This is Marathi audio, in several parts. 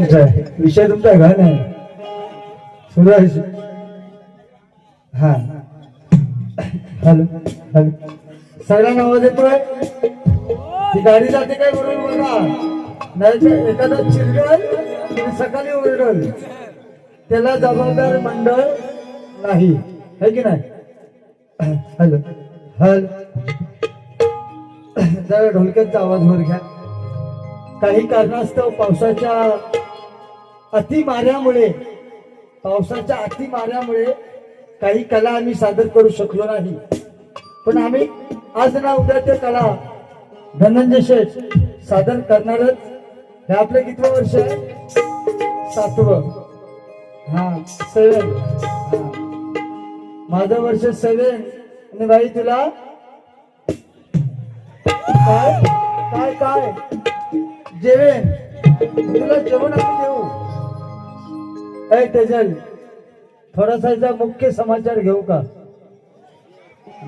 तुमचा आहे, विषय तुमचा घाण आहे सुरेश. हा हॅलो हॅलो, सगळ्यांना आवाज येतोय? ती गाडी जाते काय बरोबर बघा, नाही तर एखादा चिरगल तुम्ही सकाळी ओरडल, त्याला जबाबदार मंडळ नाही, है की नाही? हॅलो हॅलो, जरा ढोलक्याचा आवाज वर घ्या. काही कारणास्तव पावसाच्या अति माऱ्यामुळे काही कला आम्ही सादर करू शकलो नाही, पण आम्ही आज ना उद्या ते कला धनंजय शेठ सादर करणारच. हे आपलं कितवं वर्ष आहे? 7वं. हा 7. माझं वर्ष 7. आणि बाई तुला काय काय काय जेवेन, तुला जेवण आम्ही देऊ. काय तेजल, थोडासा मुख्य समाचार घेऊ का?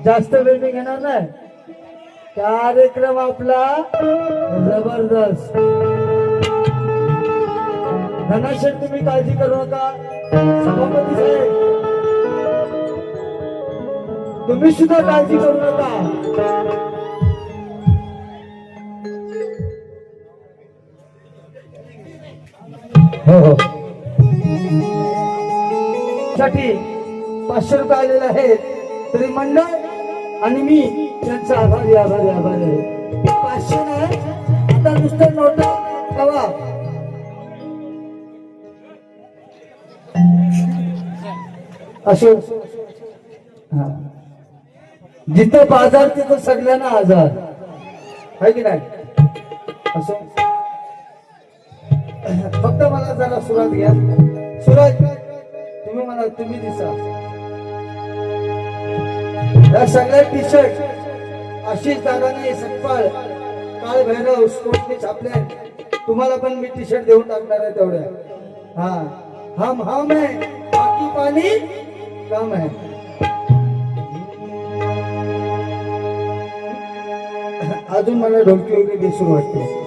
जास्त वेळ मी घेणार नाही. कार्यक्रम आपला जबरदस्त. धनाशेठ तुम्ही काळजी करू नका, सभापती साहेब तुम्ही सुद्धा काळजी करू नका. हो हो, साठी 500 रुपये आलेले आहेत, तरी मंडळ आणि मी त्यांचा आभारी आभारी आभारी आहे. 500 नाही, आता नुसतं नोटा हवा. असो, जिथं बाजार तिथं सगळ्यांना आजार, आहे की नाही? असो, फक्त मला जरा सुरात घ्या. सुराज तुम्ही मला, तुम्ही दिसा. या सगळ्या टी शर्ट अशीच दादाने सटपाळ काळ भैरव स्पोर्टने छापले. तुम्हाला पण मी टी शर्ट देऊन टाकणार आहे तेवढ्या. हा हम है, बाकी पाणी काम है. अजून मला ढोलकी वगैरे बेसूर वाटते.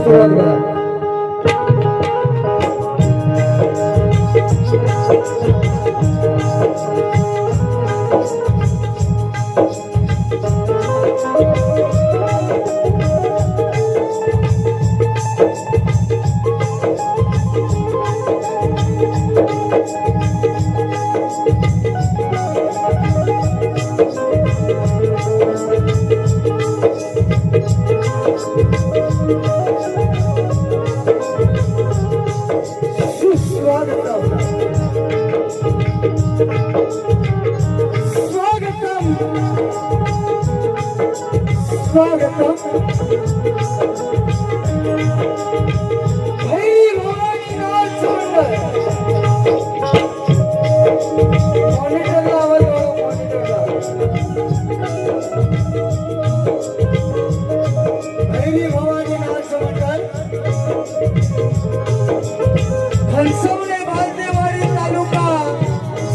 सुरुवात करा.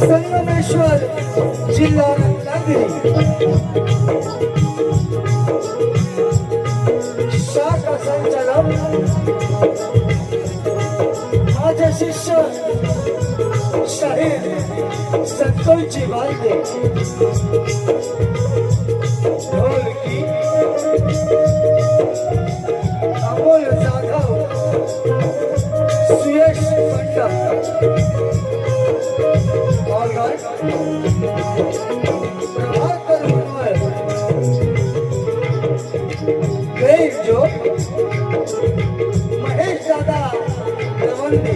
संगमेश्वर जिल्हा रत्नागिरी. शाखा संचालक माझे शिष्य शाहीर संतोषजी वालदे. ढोलकी अमोल जाधव, सुयश पंडित, जो महेश दादा रवंदे,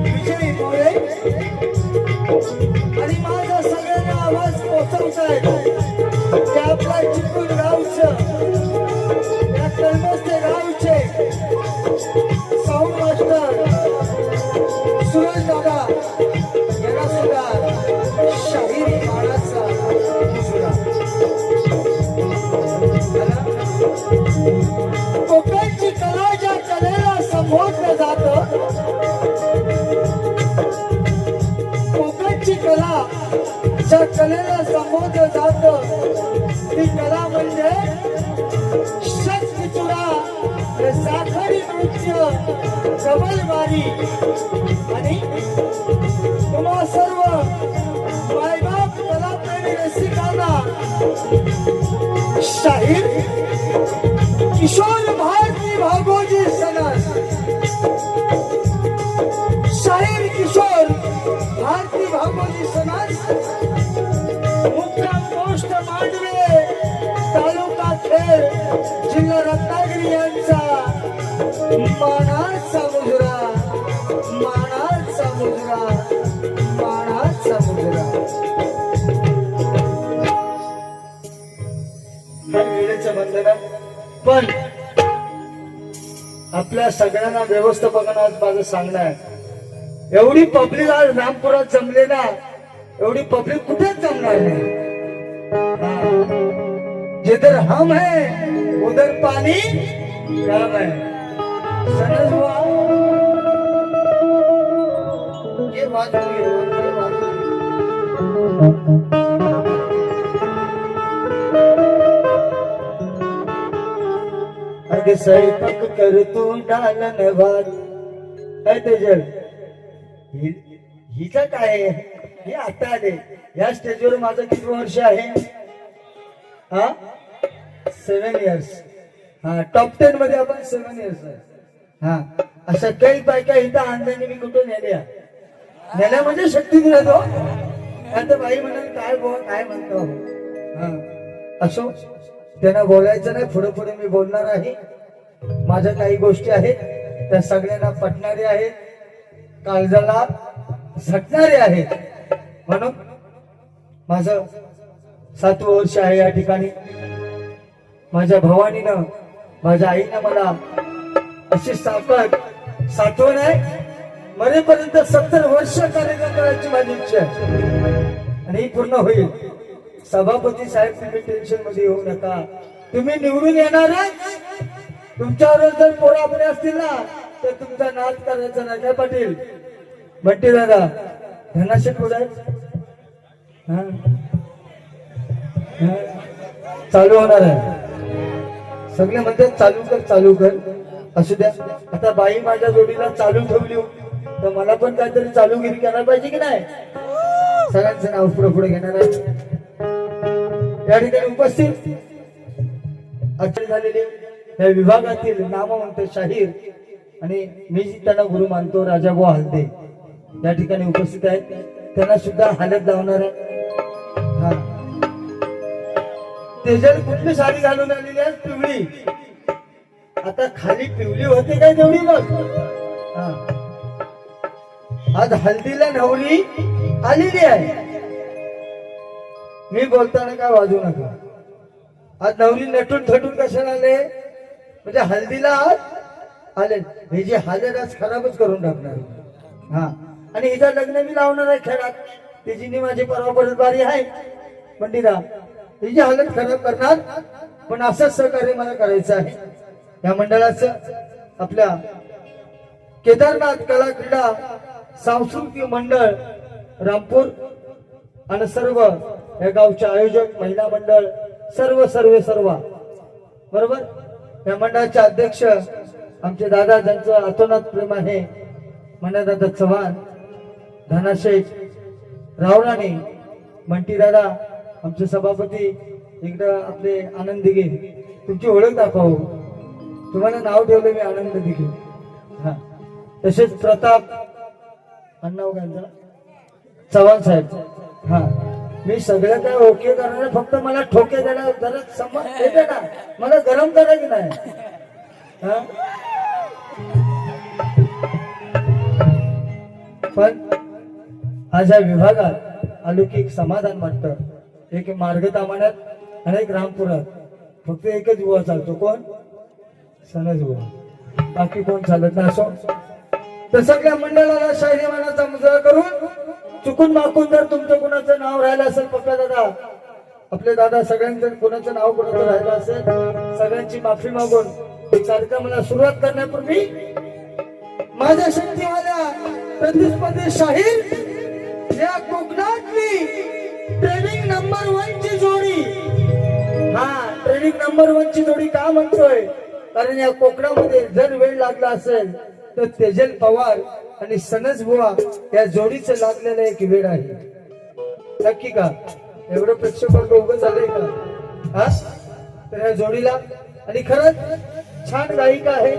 विजय मोरे आणि माझा सगळ्यांना आवाज पोहोचवताय त्या आपल्या चिपळूण गावचं, त्या कळमस्ते गावचे साऊंड मास्टर सुरेश दादा यांना सुद्धा शाहीर माळाचा कोकणची कला ज्या कलेला संबोधलं जातं, कोकणची कला अशा कलेला संबोधलं जातं. ती कला म्हणजे शक्तिचुरा, साखळी नृत्य, कमलवारी. आणि तुम्हा सर्व मायबाप कलाप्रेमी रसिकांना शाहीर किशोर भारती भागोजी सनस, शाहीर किशोर भारती भागोजी सनस, मुक्काम पोस्ट मांडवे, तालुका खेड, जिल्हा रत्नागिरी यांचा मानाचा मुजरा, मानाचा मुजरा, मानाचा मुजरा. वेळेचं बंधन पण आपल्या सगळ्यांना व्यवस्थापकांना आज माझं सांगणं आहे, एवढी पब्लिक आज रामपुरात जमले ना, एवढी पब्लिक कुठेच जमणार नाही. जिधर हम है उधर पानी कम है. समझ हुआ? ये बात हुई है, ये बात हुई. अगे स्वयंपाक कर तू डालन भात. काय तेजल हिचं काय आहे? हे आता आले या स्टेजवर. माझं किती वर्ष आहे? हा 7 इयर्स. हा टॉप 10 मध्ये आपण 7 इयर्स आहे. हा अशा काही बायका इथं आणल्याने मी कुठे नेल्या नेल्या म्हणजे शक्ती दिला तो. आता बाई म्हणाल काय बोल काय म्हणतो. हा असो, त्यांना बोलायचं नाही. पुढे पुढे मी बोलणार आहे. माझ्या काही गोष्टी आहेत त्या सगळ्यांना पटणाऱ्या आहेत, काळजाला झटणारे आहेत. म्हणून माझं 7वं वर्ष आहे या ठिकाणी. माझ्या भवानीनं, माझ्या आईनं मला अशी साठवण आहे. मरेपर्यंत 70 वर्ष कार्यक्रम करायची माझी इच्छा आहे आणि ही पूर्ण होईल. सभापती साहेब, तुम्ही टेन्शन मध्ये येऊ नका. तुम्ही निवडून येणार आहे. तुमच्यावर जर पोरं आपले असतील ना तर तुमचा नाद करायचा नाही. काय पाटील बंटी दादा धनाशे पुढे चालू होणार आहे. सगळे म्हणते चालू कर चालू कर. असू द्या. आता बाई माझ्या जोडीला चालू ठेवली तर मला पण काहीतरी चालूगिरी करायला पाहिजे की नाही. सगळ्यांचं नाव पुढे पुढे घेणार आहे. या ठिकाणी उपस्थित आचार्य झालेले या विभागातील नामवंत शाहीर आणि मी त्यांना गुरु मानतो राजाभाऊ हलदे या ठिकाणी उपस्थित आहेत. त्यांना सुद्धा हालत लावणार आहे. हा तेजल कुठली साडी घालून आलेली आहे? पिवळी. आता खाली पिवळी होते काय तेवढी मग. हा आज हल्दीला नवरी आलेली आहे. मी बोलताना काय वाजू नका. आज नवरी नटून थटून कशाला आले म्हणजे हल्दीला आले. हे जे हालत आज खराबच करून टाकणार. हा आणि हिचं लग्न मी लावणार आहे खेळात. तिची माझी परवा परत बारी आहे पंडिता. हिची हालत खराब करणार पण असंच सहकार्य मला करायचं आहे. या मंडळाचं आपल्या केदारनाथ कला क्रीडा सांस्कृतिक मंडळ रामपूर आणि सर्व या गावचे आयोजक महिला मंडळ सर्व बरोबर. या मंडळाचे अध्यक्ष आमचे दादा ज्यांचं अतोनात प्रेम आहे दादा चव्हाण, धनाशेठ रावराणे, बंटी दादा आमचे सभापती. इकडं आपले आनंद दिघे. तुमची ओळख दाखव. तुम्हाला नाव ठेवलं मी आनंद दिघे. हा तसेच प्रताप नाव काय चव्हाण साहेब. हा मी सगळं काय ओके करणार. फक्त मला ठोके द्यायला जरा समज येते ना. मला गरम करा की नाही. पण आज या विभागात अलौकिक समाधान वाटतं. एक मार्ग तामाण्यात आणि एक रामपुरात फक्त एकच बुवा चालतो. कोण? सनज बुवा. बाकी कोण चालत नाही. असो तर सगळ्या मंडळाला शाहिरी मानाचा मुजरा करून चुकून माकून जर तुमचं कुणाचं नाव राहिलं असेल पक्का दादा आपले दादा सगळ्यांचं कुणाचं नाव कुणाचं राहिलं असेल सगळ्यांची माफी मागून कार्यक्रमाला सुरुवात करण्यापूर्वी माझ्या शक्तीवाल्या प्रतिस्पर्धी शाहीर या कोकणातली ट्रेनिंग नंबर 1 ची जोडी का म्हणतोय? कारण या कोकणामध्ये जर वेळ लागला असेल तर तेजल पवार आणि सनज बुवा या जोडीचं लागलेलं एक वेळ आहे. नक्की का? एवढं प्रेक्षक उभं झालंय का? हा, तर या जोडीला आणि खरंच छान गायिका आहे.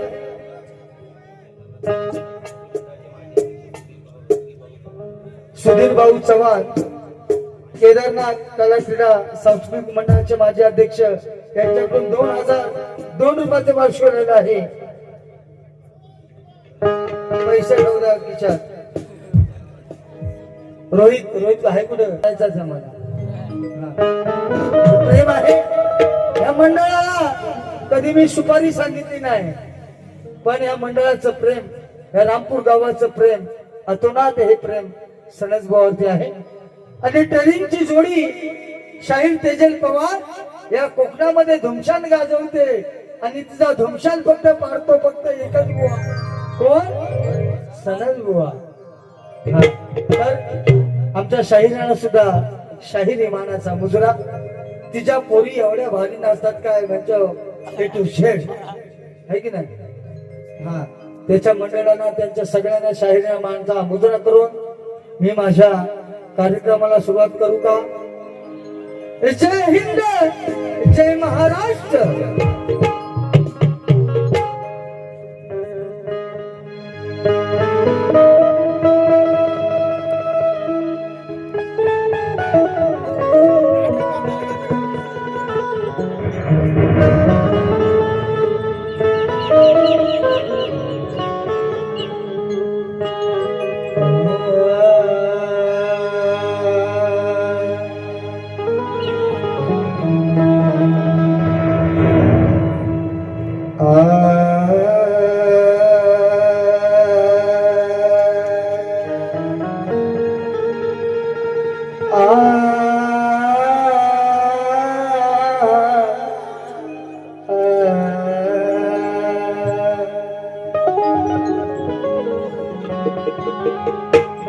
सुधीर भाऊ चव्हाण, केदारनाथ कला क्रीडा सांस्कृतिक मंडळाचे माजी अध्यक्ष, यांच्याकडून 2002 रुपयाचे वार्षिक आलेलं आहे. पैसे ठेवला खिशात. रोहित आहे कुठं? जायचाच आम्हाला. प्रेम आहे या मंडळाला. कधी मी सुपारी सांगितली नाही, पण या मंडळाचं प्रेम, या रामपूर गावाचं प्रेम अतोनात हे प्रेम सनज भावावरती आहे. आणि ट्रेनिंगची जोडी शाहीर तेजल पवार या कोकणामध्ये धुमशान गाजवते आणि तिचा धुमशान फक्त पाडतो फक्त एकच बुवा. कोण? सनज बुवा. तर आमच्या शाहिरानं सुद्धा शाहीर इमानाचा मुजरा. तिच्या पोरी एवढ्या भारी नाचतात काय म्हणजे ए टू झेड आहे की नाही. हा, त्याच्या मंडळांना त्यांच्या सगळ्यांना शाहीर इमानाचा मुजरा करून मी माझ्या कार्यक्रमाला सुरुवात करू का? जय हिंद, जय महाराष्ट्र.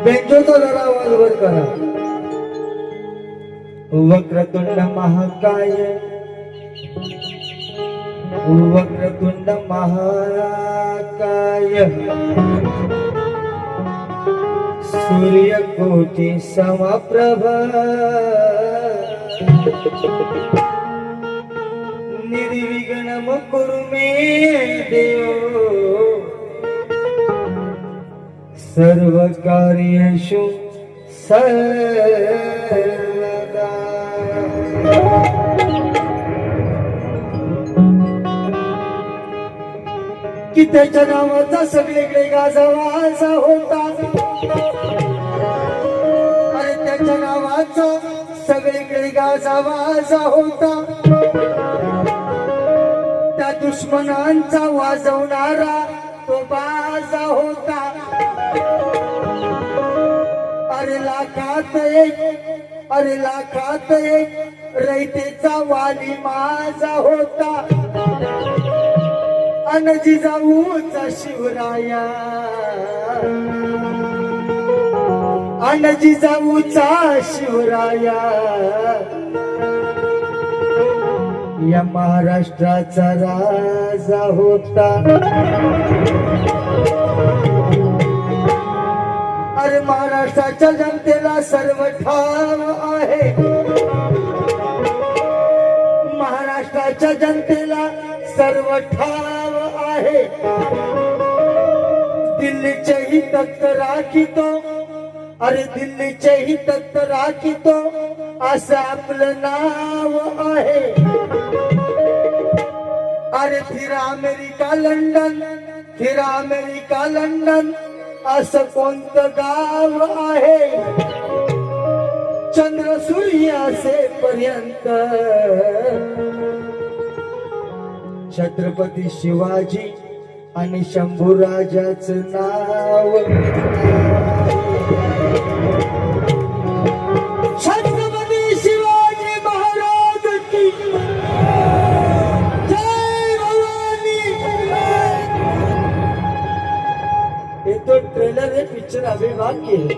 बेंजोचा जरा आवाज वर करा. वक्रतुंड महाकाय, वक्रतुंड महाकाय, सूर्यकोटि समप्रभ, निर्विघ्नं कुरु मे देव, सर्व कार्येषु सर्वदा. की त्याच्या नावाचा सगळीकडे गाजावाजा होता. अरे त्याच्या नावाचा सगळीकडे गाजावाजा होता. त्या दुश्मनांचा वाजवणारा तो बाजा होता. अरे लाखात एक, अरे लाखात एक रयतेचा वाली माझा होता. अन जिजाऊचा शिवराया, अन जिजाऊचा शिवराया, या महाराष्ट्राचा राजा होता. अरे महाराष्ट्राच्या जनतेला सर्व ठाव आहे. महाराष्ट्राच्या जनतेला सर्व ठाव आहे. दिल्लीचेही तख्त राखितो, अरे दिल्लीचेही तख्त राखितो असं आपलं नाव आहे. अरे फिरा अमेरिका लंडन, फिरा अमेरिका लंडन असं कोणतं गाव आहे. चंद्र सूर्य असेपर्यंत छत्रपती शिवाजी आणि शंभूराजाचं नाव. छत्रपती शिवाजी महाराज की जय भवानी. हे तो ट्रेलर हे पिक्चर अभिभाग केले.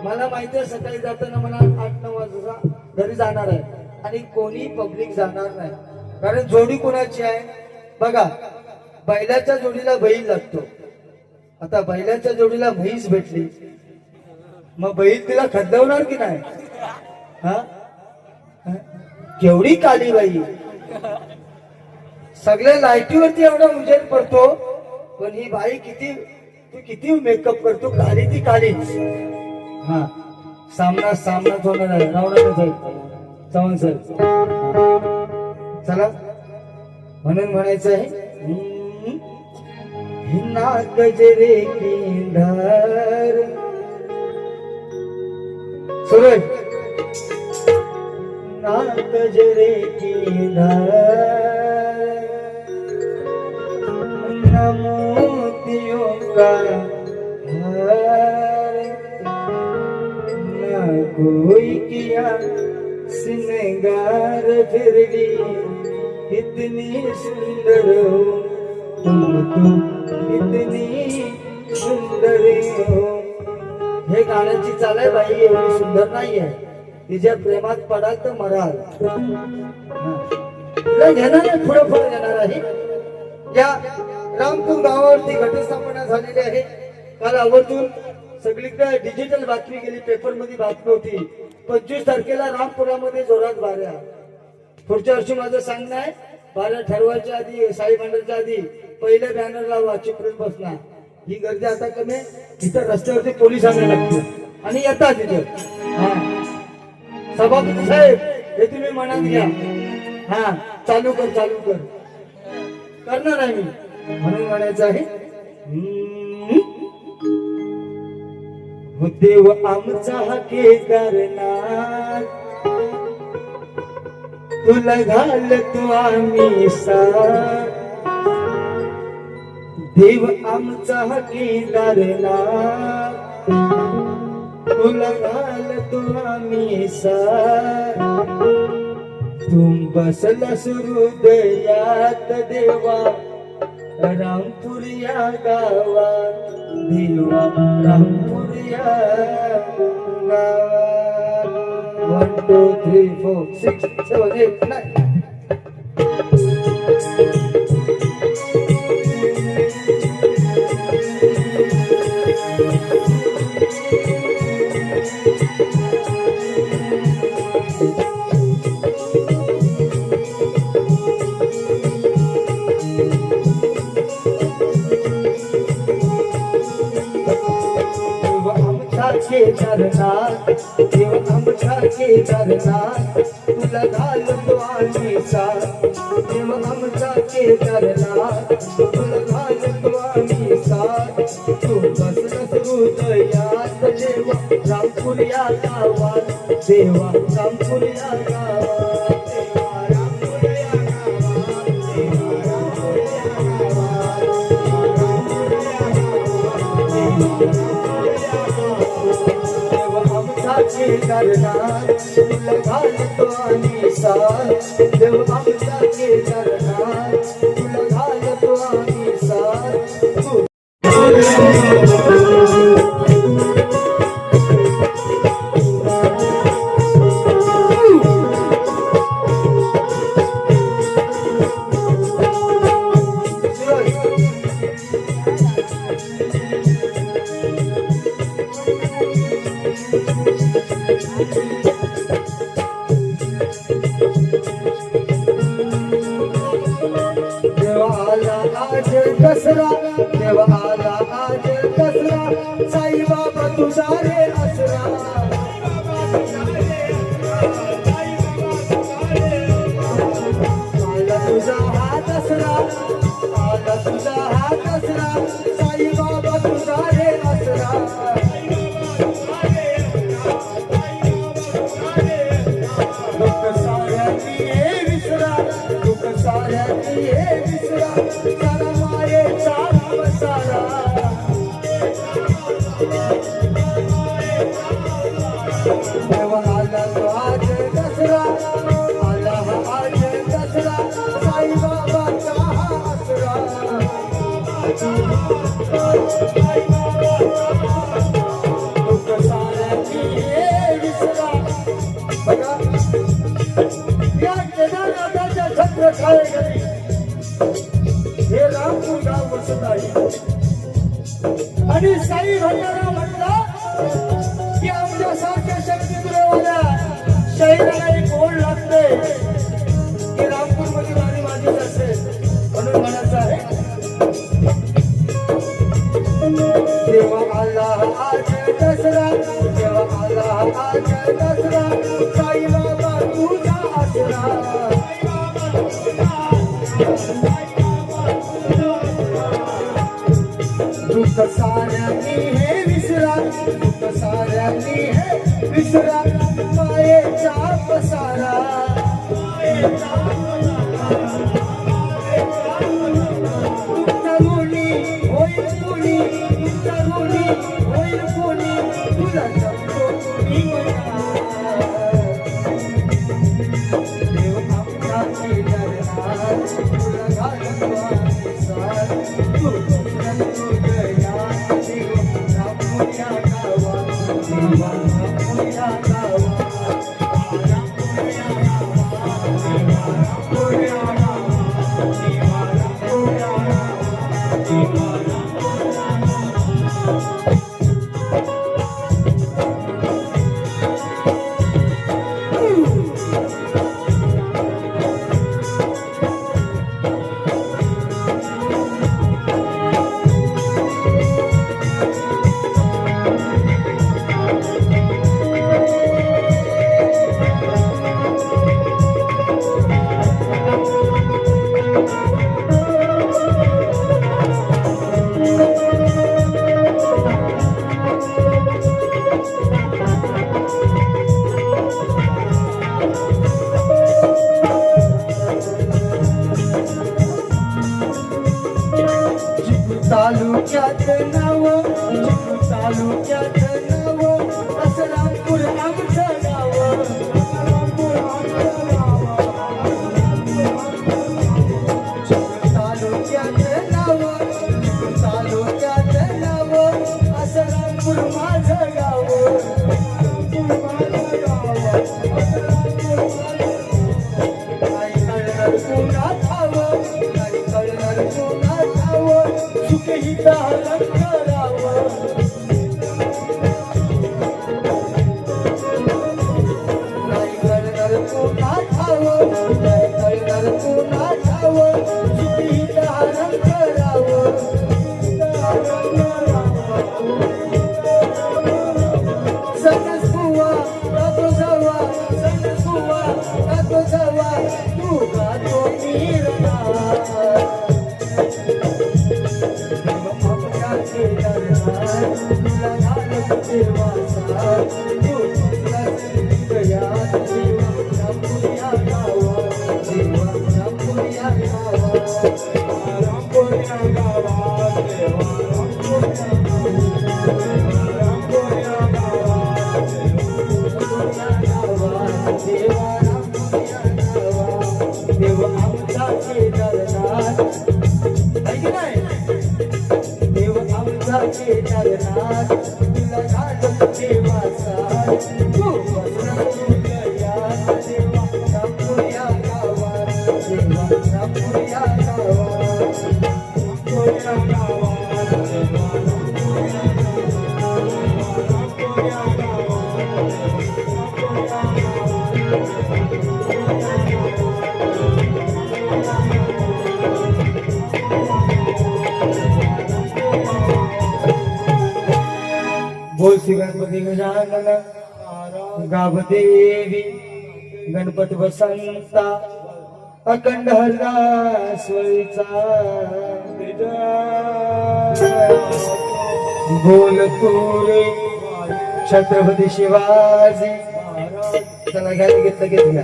मला माहिती आहे सकाळी जाताना मला 8-9 वाजता घरी जाणार आहे. आणि कोणी पब्लिक जाणार नाही. कारण जोडी कोणाची आहे बघा. बैलाच्या जोडीला बैल लागतो. आता बैलाच्या जोडीला म्हैस भेटली, मग बैल तिला खदवणार की नाही? हा, केवढी काली बाई. सगळ्या लाईटीवरती एवढा उजेड पडतो, पण ही बाई किती मेकअप करतो. काली ती कालीच. हा, सामनाच होणार आहे. रावणाचं जाईल चव्हाण सर. चला, म्हणून म्हणायचं आहे हिना गजरे किंधार. सूरज ना गजरे किंधार, न मोतियों का हार, न कोई किया सिंगार, फिर भी कितनी सुंदर हो तुम कितनी सुंदर हो. हे गाण्याची चाल आहे बाई, एवढी सुंदर नाहीये. तिच्या प्रेमात पडाल तर मराल. तिला घेणार आहे, थोडंफार घेणार आहे. या रामपूर गावावरती घटस्थापना झालेली आहे. काल आवर्जून सगळीकडे डिजिटल बातमी गेली, पेपर मध्ये बातमी होती. 25 तारखेला रामपुरामध्ये जोरात वाऱ्या. पुढच्या वर्षी माझं सांगणं आहे, वाऱ्या ठरवायच्या आधी, साई मंडळच्या आधी पहिले बॅनर लावा, चिपळूण बसणार. ही गर्दी आता कमी. इथं रस्त्यावरती पोलीस आणले लागतील आणि येतात तिथे. हा, सभापती साहेब हे तुम्ही मनात घ्या. हा, चालू कर करणार आहे मी. म्हणून म्हणायचं आहे देव आमचा केदारनाथ, तुला घालतो आम्ही साथ. देव आमचा केदारनाथ, तुला घालतो आम्ही साथ. तुम बसला हृदयात देवा, रामपूर या गावात देवा, रामपूर या गावात. 1 2 3 4 6 7 8 9. केदारनाथ, देव आमचा केदारनाथ, तुला घालतो आम्ही साथ. देव आमचा केदारनाथ, तुला घालतो आम्ही साथ. तू बसलास हृदयात देवा, रामपूर या गावात देवा, रामपूर या गावात देवा, रामपूर या गावात देवा, रामपूर या गावात, रामपूर या गावात. केदारनाथ, तुला घालतो आम्ही साथ. देव आमचा केदारनाथ, तुला घालतो आम्ही साथ. देव आला आज दसरा, देव आला आज दसरा, ठाणे घरी हे रामपूर गाव वसत आहे आणि साई भंडारा म्हटला की आमच्या सारख्या शक्तीपुरवाल्या शहराला एक ओढ लागते की रामपूर मध्ये वारी माझीच असेल म्हणून म्हणायचं आहे देवा आला आज दसरा देवा आला आज दसरा साई बाबा तुझा आसरा दुःख साऱ्यांनी हे विसरा दुःख साऱ्यांनी हे विसरा मायेचा पसारा तरुणी होईल कुणी तरुणी होईल कुणी तुला जपतो कुणी देव आमच्या केदारनाथ तुला घालतो आम्ही साथ तू बसला तू गया देव रामपुऱ्या गावात देवा रामपुऱ्या गावात रामपुऱ्या गावात देवा रामपुऱ्या गावात देवा रामपुऱ्या गावात देवा तालुक्यात नाव तालुक्यात नाव असं रामपूर आमचं गाव तालुक्यात नाव तालुक्यात नाव असं रामपूर माझं गाव नाही कळणार पुन्हा ठाव नाही कळणार पुन्हा ठाव सुखही धारण करावं नाही करणार पुन्हा ठावं नाही करणार पुन्हा ठावं सुखही धारण करावं सगळं बुवा गातो जावा सगळं बुवा गातो जावा तू गातो मीरना तुला घालत देवाचा तू बसला गया देवा रामपुऱ्या गावात देवा रामपुऱ्या गावात रामपुऱ्या गावात देवा रामपुऱ्या रामपुऱ्या गावात देवा रामपुऱ्या गावात देव आमचा केदारनाथ आहे की नाही केदारनाथ तुला घालत देवाचा तू बसला तू गया देवा रामपुऱ्या गावात देवा रामपुऱ्या गावात रामपुऱ्या गावात देवा रामपुऱ्या बोल श्री गणपती गजानन गावदेवी गणपती बसंता अखंड हरदासवरीचा बोल तुरे छत्रपती शिवाजी चला गाणी घेतलं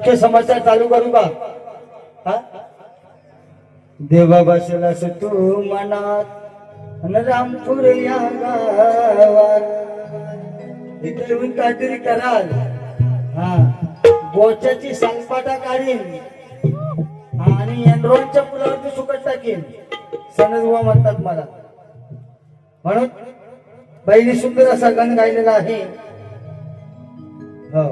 मुख्य समाचार चालू करू का? हा? देवा बसलास तू मनात अन रामपूर या गावात, इथे येऊन काहीतरी कराल. हा, बोच्याची सालपाटा काढीन आणि एनरोनच्या पुलावरती सुकट टाकीन, सनद बुवा म्हणतात मला. म्हणून पहिली सुंदर असा गाणं गायलेला आहे. हो,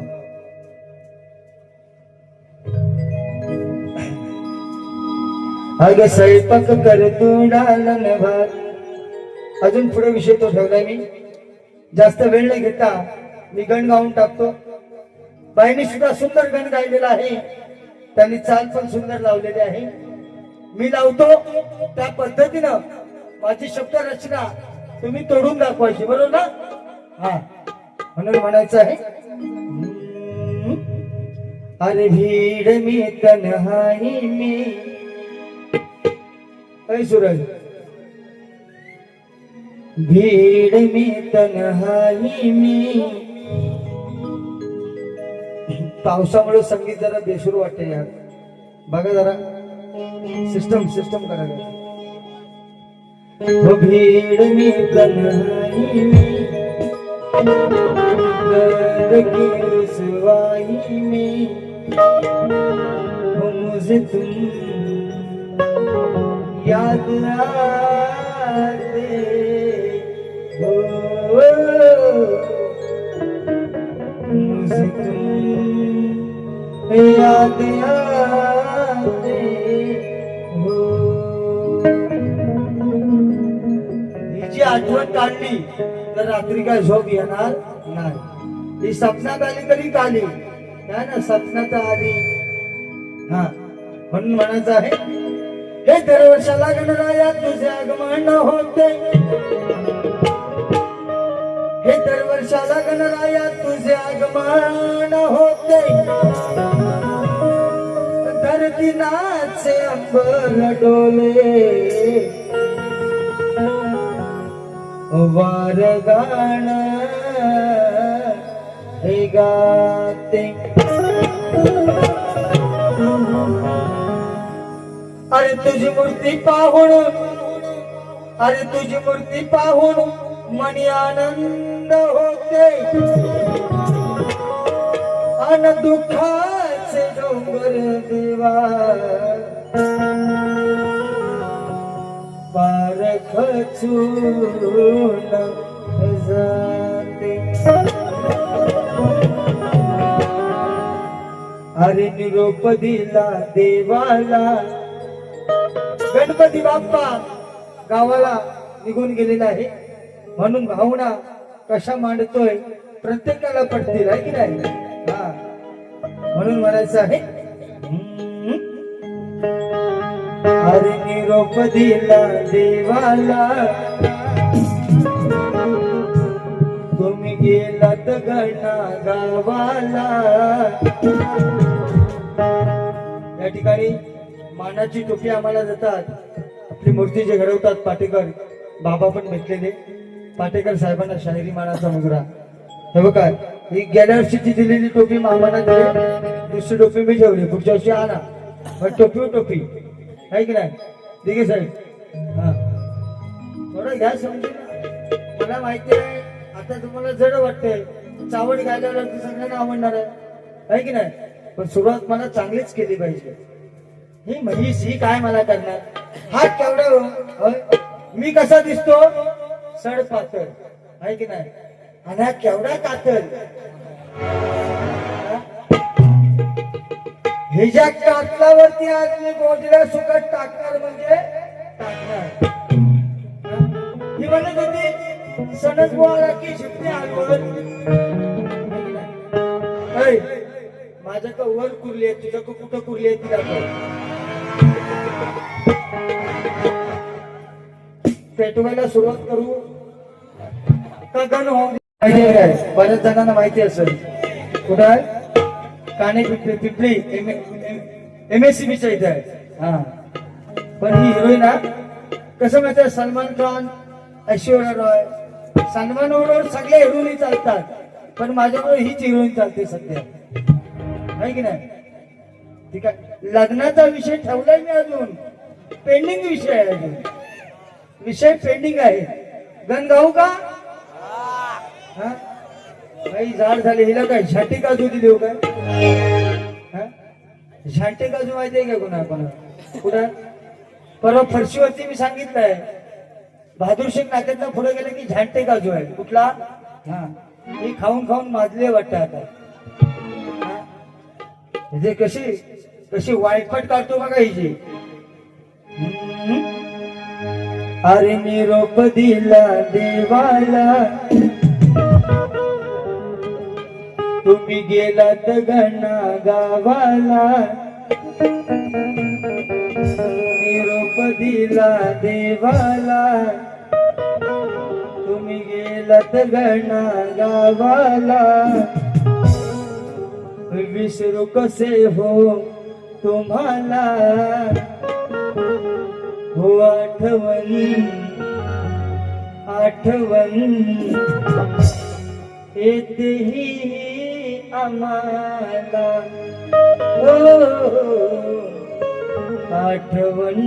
अग स्वयंपाक कर तू डालन भात. अजून पुढे विषय तो ठेवलाय मी, जास्त वेळ नाही घेता मी गण गाऊन टाकतो. बाईंनी सुद्धा सुंदर गण गायलेला आहे, त्यांनी चाल पण सुंदर लावलेली आहे. मी लावतो त्या पद्धतीनं माझी शब्द रचना तुम्ही तोडून दाखवायची, बरोबर ना? हा, म्हणून म्हणायचं आहे, अरे भीड मी तन्हाई मी. ऐ सूरज, भीड़ में तन्हाई में. पावसामुळे संगीत जरा बेसूर वाटते यार, बघा जरा सिस्टम करा. वो भीड़ में तन्हाई में, दर्द की रुसवाई में, वो मुझे तुम याद आते हो, मुझे तुम याद आते हो. हिची आठवण काढली तर रात्री काय झोप येणार नाही. ही सपनात आली तरी काली, काय ना सपनात आली. हा, म्हणून म्हणायचं आहे, हे दरवर्षाला गणराया तुझे आगमन होते, हे दरवर्षाला गणराया तुझे आगमन होते. धरती नाचे अंबर डोले, वार गाणं हे गाते. अरे तुझी मूर्ती पाहून, अरे तुझी मूर्ती पाहून मनी आनंद होते, अन दुःखाचे डोंगर देवा पार खचून जाते. अरे निरोप दिला देवाला, गणपती बाप्पा गावाला निघून गेलेला आहे. म्हणून भावना कशा मांडतोय प्रत्येकाला पडतील, आहे की नाही? हा, म्हणून म्हणायचं आहे, अरे निरोप दिला देवाला, तुम्ही गेलात गणा गावाला. या ठिकाणी मानाची टोपी आम्हाला देतात, आपली मूर्ती जे घडवतात पाटेकर बाबा पण भेटलेले. पाटेकर साहेबांना शाहिरी मानाचा मुजरा. हे बघा, ही गेल्या वर्षीची दिलेली टोपी मामाला दिली, दुसरी टोपी मी ठेवली, पुढच्या वर्षी आणा. टोपी आहे की नाही? दिघे साहेब, हा थोडं घ्या समजून. मला माहिती आहे आता तुम्हाला जड वाटतंय, चावड घालवलं तर सगळ्यांना आवडणार आहे की नाही? पण सुरुवात मला चांगलीच केली पाहिजे. ही म्हैस ही काय मला करणार? हात केवढा, मी कसा दिसतो? सड पातळ, आहे की नाही? आणि हा केवढा कातल. ह्याच्या कातलावरती आज मी गोडीला सुकट टाकणार म्हणजे टाकणार. ही म्हणत होती सणच बुवाला की शिकणे आलवत. माझ्या का वर कुरली आहे, तुझ्या का कुठं कुरली आहे ती दाखव. पेटवायला सुरुवात करू का गण होऊन? काय बऱ्याच जणांना माहिती असेल कुठं आहे? काने पिपली MSCBच्या इथे आहे. हा, पण ही हिरोईन कसं माहिती, सलमान खान, ऐश्वर्या रॉय, सलमान बरोबर सगळे हिरोईन चालतात, पण माझ्याबरोबर हीच हिरोईन चालते सध्या, आहे की नाही? ठीक आहे, लग्नाचा विषय ठेवलाय मी अजून, पेंडिंग विषय आहे अजून, विषय पेंडिंग आहे. गण गाऊ का? हा काही झाड झाले, हिला काय झाटी काजू दिली हो काय? झाटे काजू माहिती आहे का कोणा कोणा? कुठं परवा फरशीवरती मी सांगितलंय, बहादूर शेख नाक्यातनं पुढे गेले की झाटे काजू आहे. कुठला? हा मी खाऊन खाऊन माजले वाटतं आता. म्हणजे कशी कशी वायफट काढतो बघा हिची. अरे निरोप दिला देवाला, तुम्ही गेलात घना गावाला. निरोप दिला देवाला, तुम्ही गेलात घना गावाला. विसरू कसे हो तुम्हाला, हो आठवण आठवण येतेही आम्हाला. हो आठवण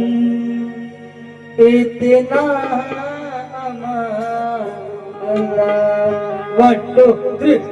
येते ना आम्हाला. 1 2 3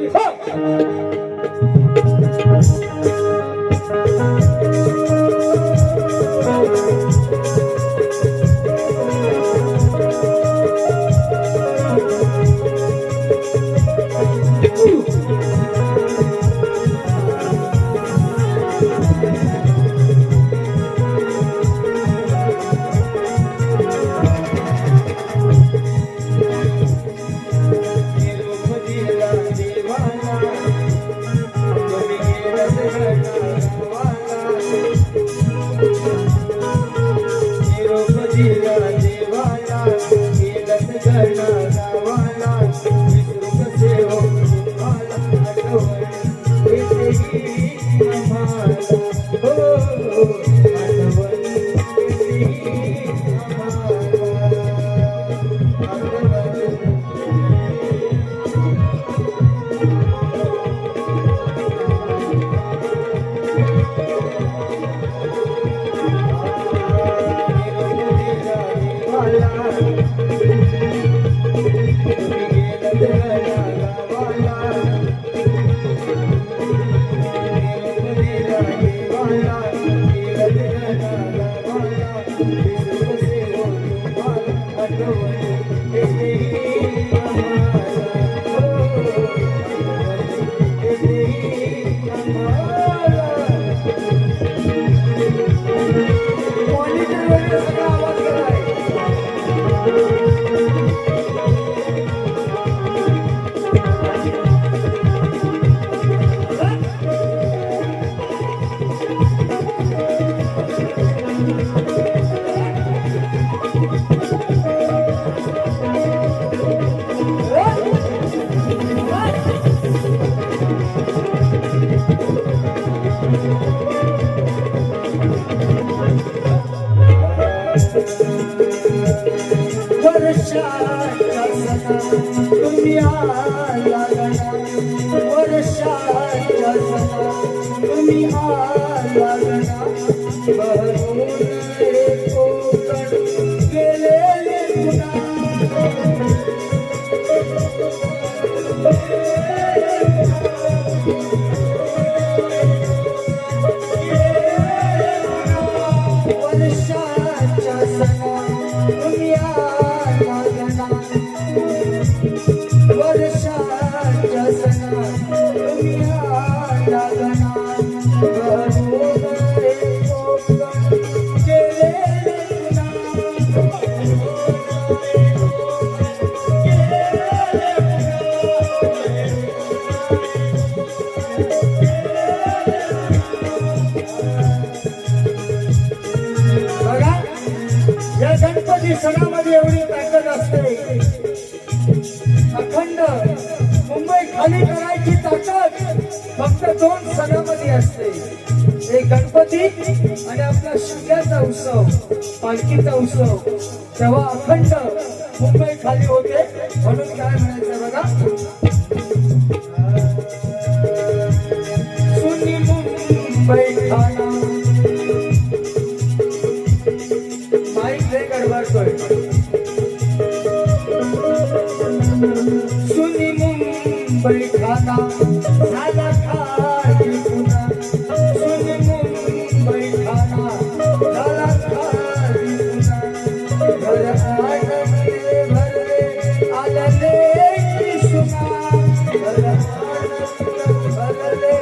गणपती सणामध्ये एवढी ताकद असते, अखंड मुंबई खाली करायची ताकद फक्त 2 सणामध्ये असते, एक गणपती आणि आपला शिमग्याचा उत्सव, पालखीचा उत्सव. तेव्हा अखंड मुंबई खाली होते. म्हणून काय म्हणायचं बघा, सुनी मुंबई खाना ठाणा झाला खाली पुन्हा सुनी मुंबई ठाणा झाला खाली पुन्हा घर आनंदे भरले आलले की सुना घर आनंद भरले आलले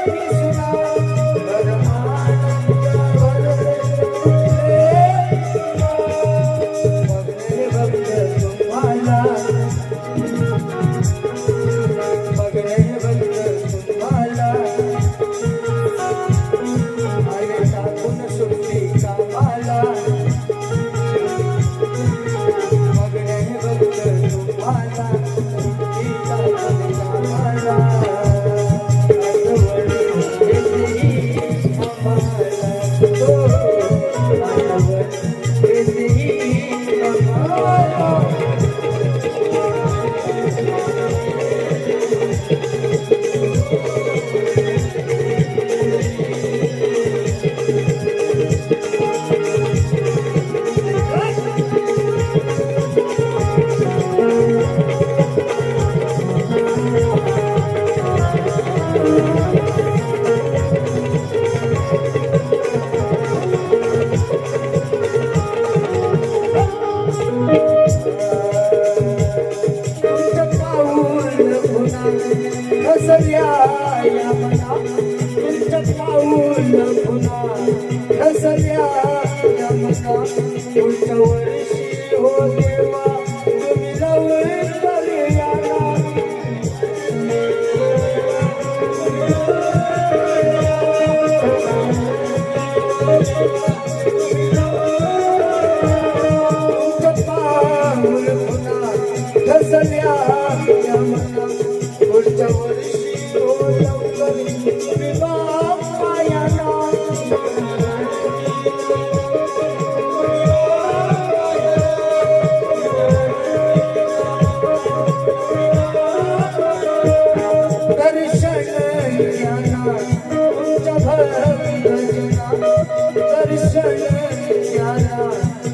की सुना घर आनंद भरले पुढच्या वर्षी हो देवा तुम्ही जाऊन कल्याणा पाऊल पुन्हा घसरल्या या मना पुढच्या वर्षी हो लवकर तुम्ही बाप्पा याना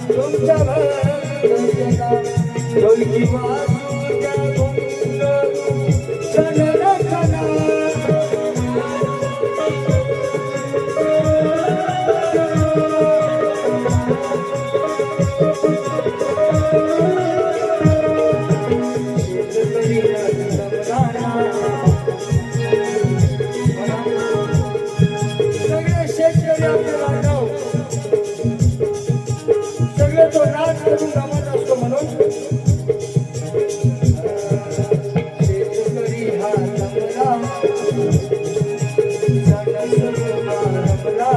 तुमच्या भजना ढोलकी वाजूच्या गुंग क्षण रचना सगळे शेतकरी आपल्याला तो नाच करून कामात असतो म्हणून शेतकरी हा रमला शेतकरी हा रमला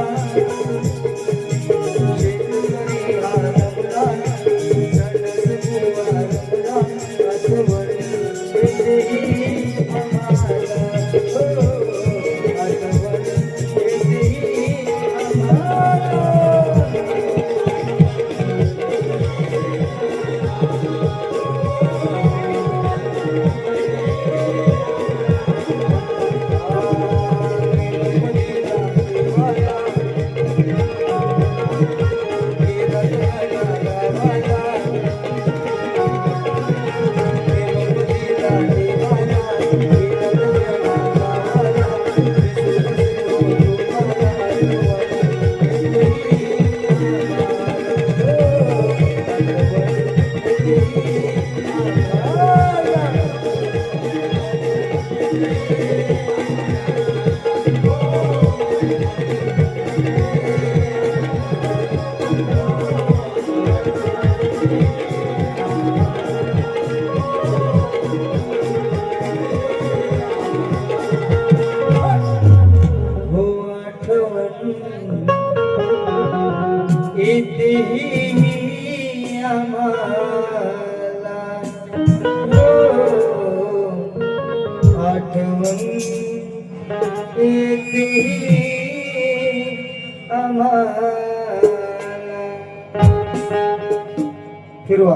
फिरवा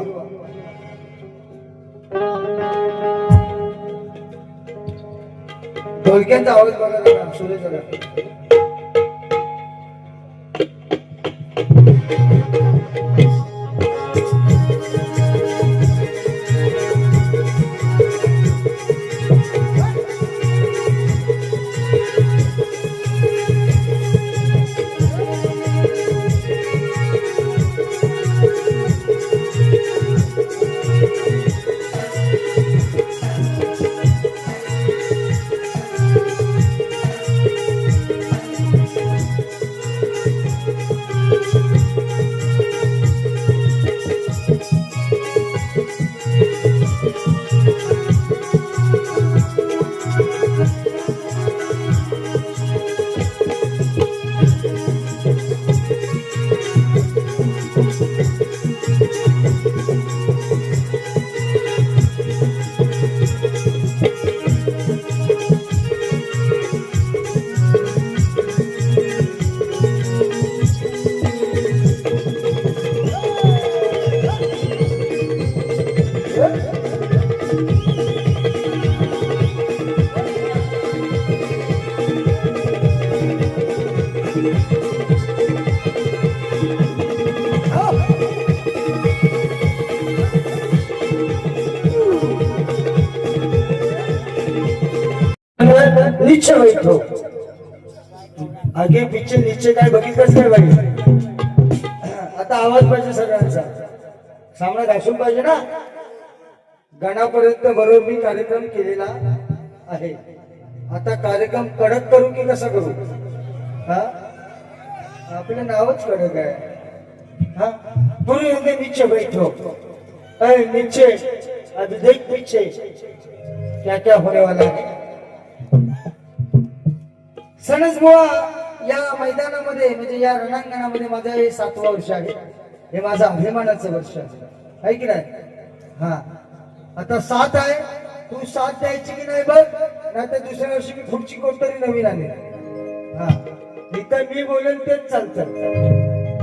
ढोलक्यांचा आवाज बघा जरा सुरेश जरा नीचे बैठो. आगे पीछे नीचे काय बघितलंच नाही बाई. आता आवाज पाहिजे सगळ्यांचा. सामना घासून पाहिजे ना. गाण्यापर्यंत बरोबर मी कार्यक्रम केलेला आहे. आता कार्यक्रम कडक करू की कसा करू? हा, आपलं नावच कडक आहे. हा, पूर्वी होते नीचे बैठो. नीचे अभी देख पीछे क्या क्या होने वाला है. सणस बुवा या मैदानामध्ये म्हणजे या रणांगणामध्ये माझं हे 7वं वर्ष आहे. हे माझं अभिमानाचं वर्ष आहे की नाही? हा, आता 7 आहे. तू 7 द्यायची की नाही बघ, नाही तर दुसऱ्या वर्षी मी पुढची कोणतरी नवीन आले. हा, इथं मी बोलेन तेच चालतं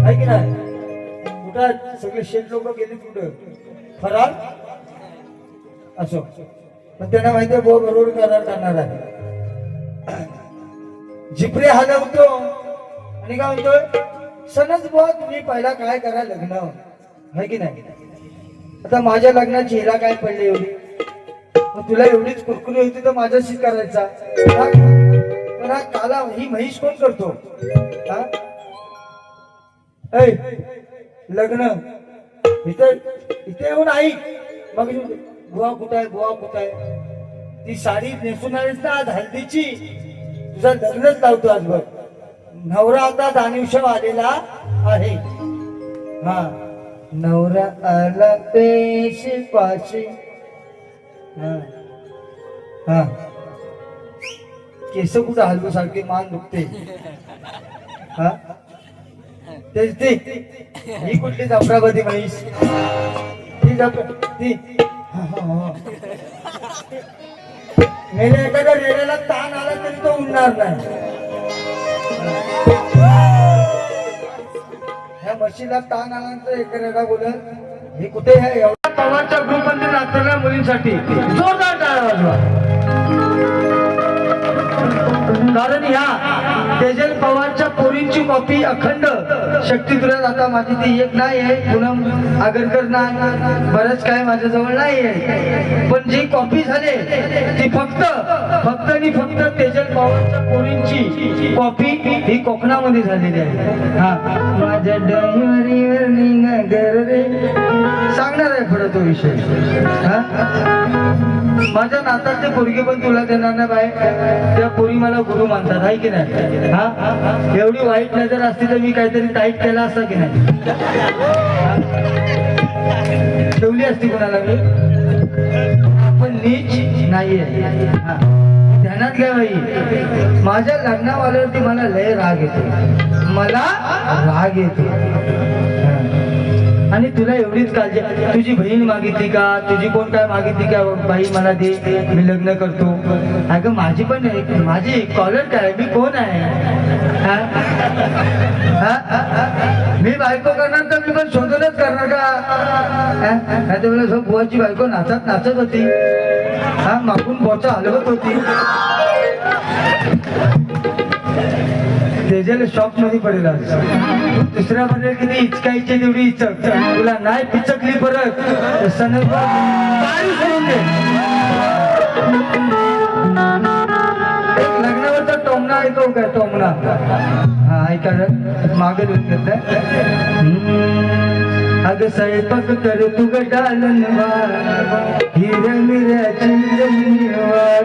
आहे की नाही? कुठं सगळे शेत लोक गेले कुठं फरार असो, पण त्यांना माहिती आहे बरोबर करणार आहे. जिपरे हलवतो आणि काय म्हणतोय, सणच बुवा तुम्ही पहिला काय करा लग्न आहे की नाही? आता माझ्या लग्नाची हिला काय पडली एवढी, मग तुला एवढीच कुरकुरी होती तर माझ्याशीच करायचा. पण हा काला ही म्हैस कोण करतो? हा, लग्न इथे येऊन आई मग बुवा कुठं आहे, बुवा कुठं आहे? ती साडी नेसून आलीस ना आज हल्दीची, तुझं लग्नच लावतो आज बघ. नवरा आता दानिवशव आलेला आहे. हा, नवरा आला पेशी पाशी. हा हा, केस कुठं हलवू सारखे मान दुखते. हा, तेच ती ही कुठली जाफराबादी म्हैस? ती मेले एखाद्या रेड्याला ताण आला तरी तो उडणार नाही. ह्या म्हशीला ताण आल्यानंतर एक रेडा बोलत हे कुठे आहे? एवढ्या पवारच्या ग्रुप मध्ये नाचणाऱ्या मुलींसाठी जोरदार टाळ्या वाजवा. कारण ह्या तेजल पवारच्या पोरींची कॉपी अखंड शक्तीगृहात आता माझी ती एक नाही आहे, पूनम आगरकर नाही, बरंच काय माझ्याजवळ नाही आहे. पण जी कॉपी झाली ती फक्त आणि फक्त तेजल पवारच्या पोरींची कॉपी ही कोकणामध्ये झालेली आहे. हा, माझ्या डोंगरीवर निघागर रे सांगणार आहे पुढे तो विषय. हा, माझ्या नातातले पोरगी पण तुला देणार ना बाय. त्या पोरी मला गुरु मानतात आहे की नाही? हा, एवढी वाईट नजर असती तर मी काहीतरी टाईट केला असता की नाही? ठेवली असती कोणाला मी, पण नीच नाहीये. हा, ध्यानात घ्या बाई. माझ्या लग्नावाल्यावरती मला लय राग येतो, मला राग येतो. आणि तुला एवढीच काळजी, तुझी बहीण मागितली का, तुझी कोण काय मागितली का बाई मला दे मी लग्न करतो? अगं माझी पण माझी कॉलर काय, मी कोण आहे? मी बायको करणार तर मी पण शोधूनच करणार का? नाही तर मला बुवाची बायको नाचत होती. हा, मागून बोचा हलवत होती. तेजल शॉक मध्ये पडेल. दुसऱ्या मध्ये किती इचकायची तेवढी इचक, तुला नाही पिचकली परत लग्नावरचा टोमणा ऐकव काय? टोमणा हा ऐका मागे घेतलं. अगं स्वयंपाक कर तू ग डालन हिरव्या मिऱ्याची जमिनीवर.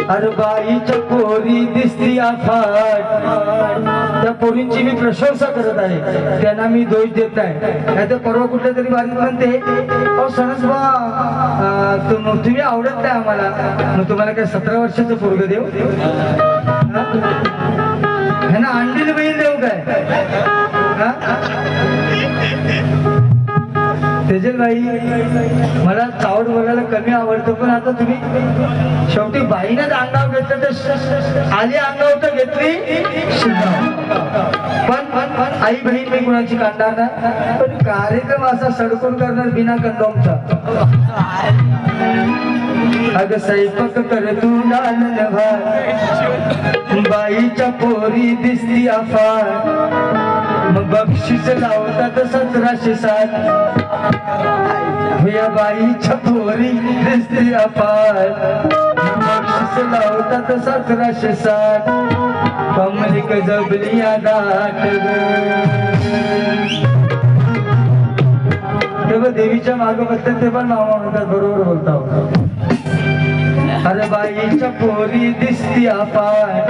अरे बाईच्या पोरी दिसती अफाट. त्या पोरींची मी प्रशंसा करत आहे, त्यांना मी दोष देत आहे. नाही तर परवा कुठल्या तरी बारीक म्हणते, अहो सणसबा तुम्ही आवडत नाही आम्हाला, मग तुम्हाला काय 17 वर्षाचं पोरग देऊ? ह्यांना अंडील बहीण देऊ काय? तेजल बाई, मला चावड बोलायला कमी आवडतं, पण आता तुम्ही शेवटी बाईनच अंगावर घेतलं तर आली अंगावर तर घेतली. पण आई बहीण मी कुणाची काढणार ना, पण कार्यक्रम असा सडकून करणार बिना कंडोमचा. अग स्वयंपाक कर तू डालन भात बाईच्या पोरी दिसती अफाट मग बक्षीस लावतात 1707 या बाईच्या पोरी दिसती अफाट बक्षीस लावतात 1707 कमलिक जबली दाट तेव्हा देवीच्या मागे बसते ते पण नाव म्हणतात बरोबर बोलता अरे बाईच्या पोरी दिसती अफाट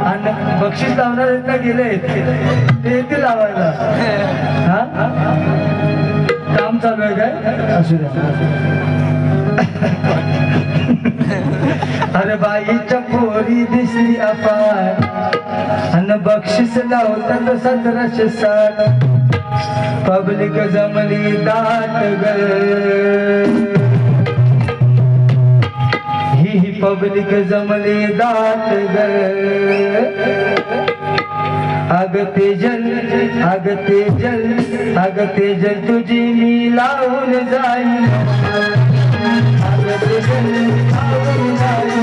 आणि बक्षीस लावणार का गेले ते येते लावायला हा काम चालू आहे काय असू द्या अरे बाईच्या पोरी दिसली अफाट आणि बक्षीस लावतात 1707 पब्लिक जमली दाट ग ही पब्लिक जमली दाट ग अग तेजल अग तेजल अग तेजल तुझी मी लावून जाईल अग तेजल लावून जाईल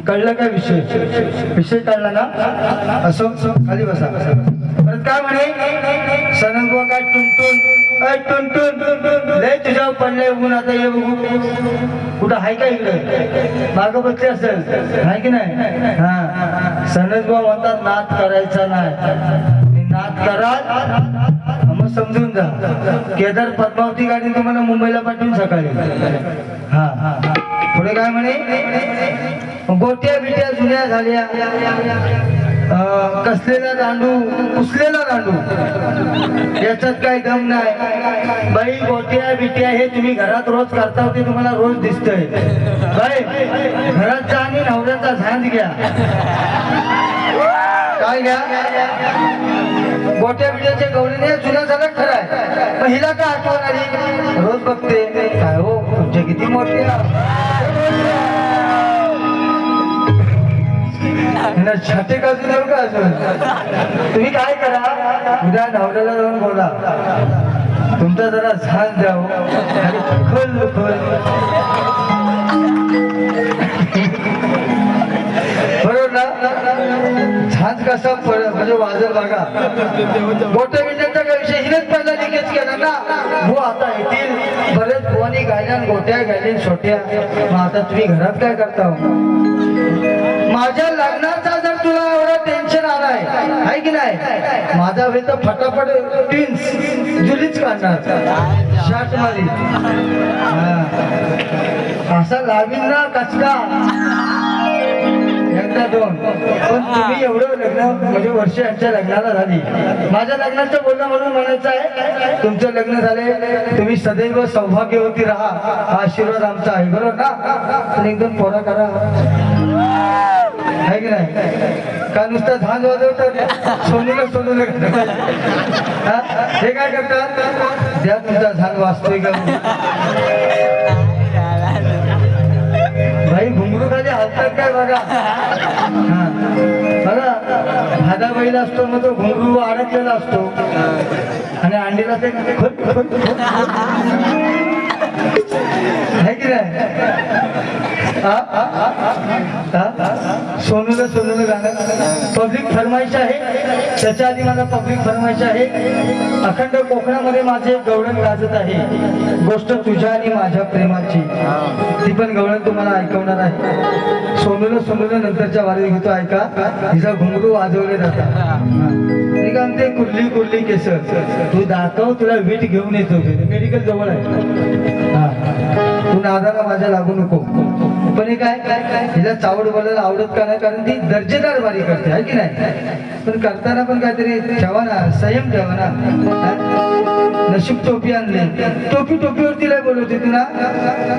कळलं काय विषय कळला ना असो खाली बसा परत काय म्हणे सनंगवा काय टुनटुन लय तुझ्यावर पडलंय ऊन आता ये बघू कुठं आहे का इकडे मागं बसले असेल आहे की नाही हा सनंगवा म्हणतात नाद करायचा नाही नाद कराल मग समजून जा केदार पद्मावती गाडी तुम्हाला मुंबईला पाठवून सकाळी हा पुढे काय म्हणे गोट्या बिट्या जुन्या झाल्या कसलेला दांडू पुसलेला दांडू याच्यात काय दम नाही बाई गोट्या बिट्या हे तुम्ही घरात रोज करता ते तुम्हाला रोज दिसतंय बाई घरात जा आणि नवऱ्याचा झांज घ्या काय घ्या गोट्या बिट्याच्या गवळीने जुना झाला खरं आहे पण हिला काय आठवण आली रोज बघते काय हो तुमच्या किती मोठ्या छाते काजू देऊ का अजून तुम्ही काय करा उद्या नवऱ्याला जाऊन बोला तुमचा जरा झांज द्याव आणि खोल बरोबर ना झांज कसा म्हणजे वाजल बघा मोठ्या विद्यार्थ्या काय विषय हिनेच पहिला लिकेज केला ना हो आता येतील बरेच बोनी गायल्या गोट्या गायल्या छोट्या मग आता तुम्ही घरात काय करता माझ्या लग्नाचा जर तुला एवढा टेन्शन आलाय आहे की नाही माझा वेळ तर फटाफट ट्विन्स जुलीच काढणार शर्ट मध्ये असा लावीन ना कचरा एकदा दोन पण तुम्ही एवढं लग्न म्हणजे वर्ष यांच्या लग्नाला झाली माझ्या लग्नाचं बोलणं म्हणून म्हणायचं आहे तुमचं लग्न झाले तुम्ही सदैव सौभाग्यवती राहा हा आशीर्वाद आमचा आहे बरोबर ना पण एकदम पोरा करा आहे की नाही का नुसतं झांज वाजवतात सोनूला हे काय करतात द्या तुमचा झांज वाजतोय का भाई घुंगरू खाली हलतात काय बघा हा बघा भादा बैल असतो मग तो घुंगरू अडकलेला असतो आणि अंडीला ते आहे की नाही सोनूला गाणं पब्लिक फरमाईश आहे त्याच्या आधी मला पब्लिक फरमाईश आहे अखंड कोकणामध्ये माझे गवळण गाजत आहे गोष्ट तुझ्या आणि माझ्या प्रेमाची ती पण गवळण तुम्हाला ऐकवणार आहे सोनूला नंतरच्या वारीत घेतो ऐका तिचा घुंगरू वाजवले जातात ते कुर्ली केस तू दाखव तुला वीट घेऊन येतो मेडिकल जवळ आहे तू नादाला माझ्या लागू नको पण हे काय तिला चावड बोलायला आवडत का नाही, कारण ती दर्जेदार वारी करते आहे की नाही. पण करताना पण काहीतरी ठेवा ना, संयम ठेवा ना. नशीब टोपी आणली, टोपीवर तिला बोलवते तुला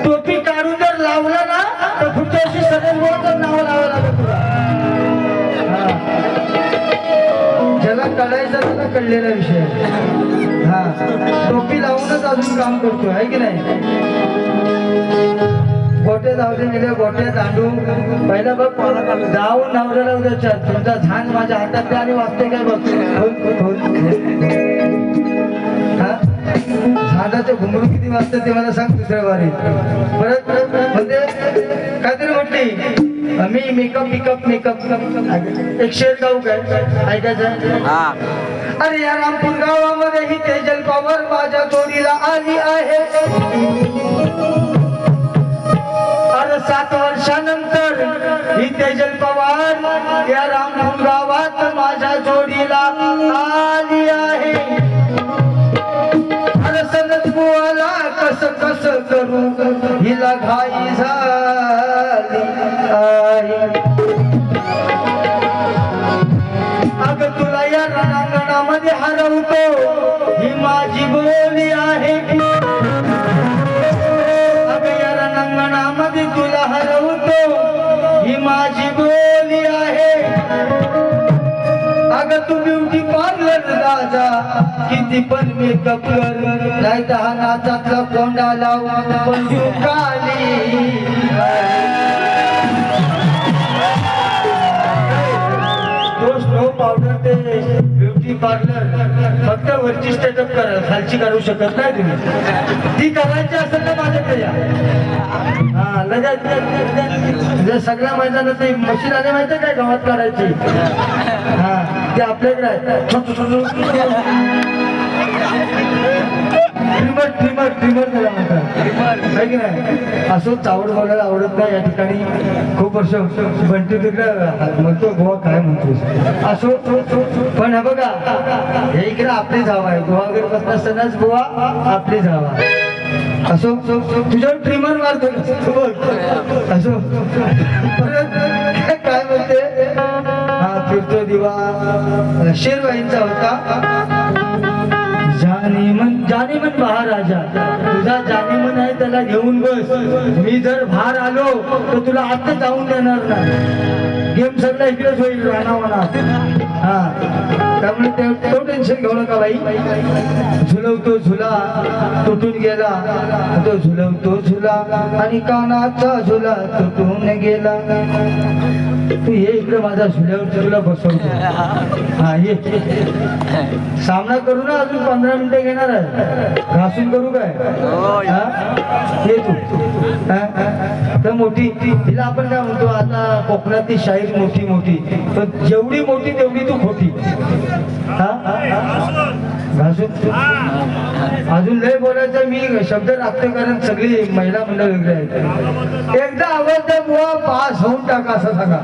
टोपी काढून जर लावला ना तर पुढच्या वर्षी सगळं बोलत नाव लावावं लागेल तुला. ज्याला कळायचा त्याला कळलेला विषय. हा, टोपी लावूनच अजून काम करतो आहे की नाही. गोट्या जाऊन गेले, गोट्या दांडू पहिला बघ जाऊन नवऱ्याला उद्या तुमचा झांज माझ्या हातात आणि वाजते काय बघ. झाडाचे घुंगरू किती वाजतात ते मला सांग दुसऱ्या वारी. परत म्हणजे काहीतरी म्हटली मी मेकअप एक शेर गाऊ काय ऐकायचं. अरे या रामपूर गावामध्ये ही तेजल पवार माझ्या जोडीला आली आहे. अरे 7 वर्षानंतर ही तेजल पवार या रामपूर गावात माझ्या जोडीला आली आहे. अरे सनत बुवाला कस करू हिला घाई झाली आहे. अग तुला या रणांगणामध्ये हरवतो ही माझी बोली आहे. अग या रणांगणामध्ये तुला हरवतो ही माझी बोली आहे. अग तू ब्युटी पार्लर राजा किती पण मेकअप कर, नाही तर हा नाचातला कोंडा लावून पण तू काली. तो स्नो पावडर ते ब्युटी पार्लर फक्त वरची स्टेटअप करा, खालची करू शकत नाही तुम्ही. ती करायची असेल ना माझ्याकडे या. हा लगेच सगळ्या मैदानात ते मशीन आले माहिती काय गावात काढायची. हा ते आपल्याकडे आहे. ट्रिमर त्याला म्हणतात आहे की नाही. असं चावड बोलायला आवडत नाही या ठिकाणी. खूप वर्ष बंटी तिकडे म्हणतो गोवा काय म्हणतो असो. पण हे बघा हे इकडे आपली जावा आहे. गोवाकडे बसत असतानाच गोवा आपली जावा असो. तुझ्यावर ट्रिमर मारतो असो. काय म्हणते. हा फिरतो दिवा शेरवाईंचा होता. जाने मन महाराजा तुझा जाने मन आहे त्याला घेऊन बस. मी जर बाहेर आलो तर तुला आता जाऊन देणार नाही. गेम सगळा इकडेच होईल राणावाना. हा त्यामुळे तो टेन्शन घेऊ नका बाई. झुलवतो झुला तुटून गेला, तो झुलवतो झुला आणि कानाचा झुला तुटून गेला. तू ये इकडे माझा झुल्यावर तुला बसवतो. हा ये सामना करू ना. अजून 15 मिनिटं घेणार आहे. घासून करू काय. ये तू तर मोठी तिला आपण काय म्हणतो आता कोकणातली शाहीर मोठी मोठी, पण जेवढी मोठी तेवढी तू खोटी. घासून अजून लय बोलायचं मी शब्द राखते, कारण सगळी महिला मंडळ वेगळी आहेत. एकदा आवाज द्या बुवा पास होऊन टाका असं सांगा.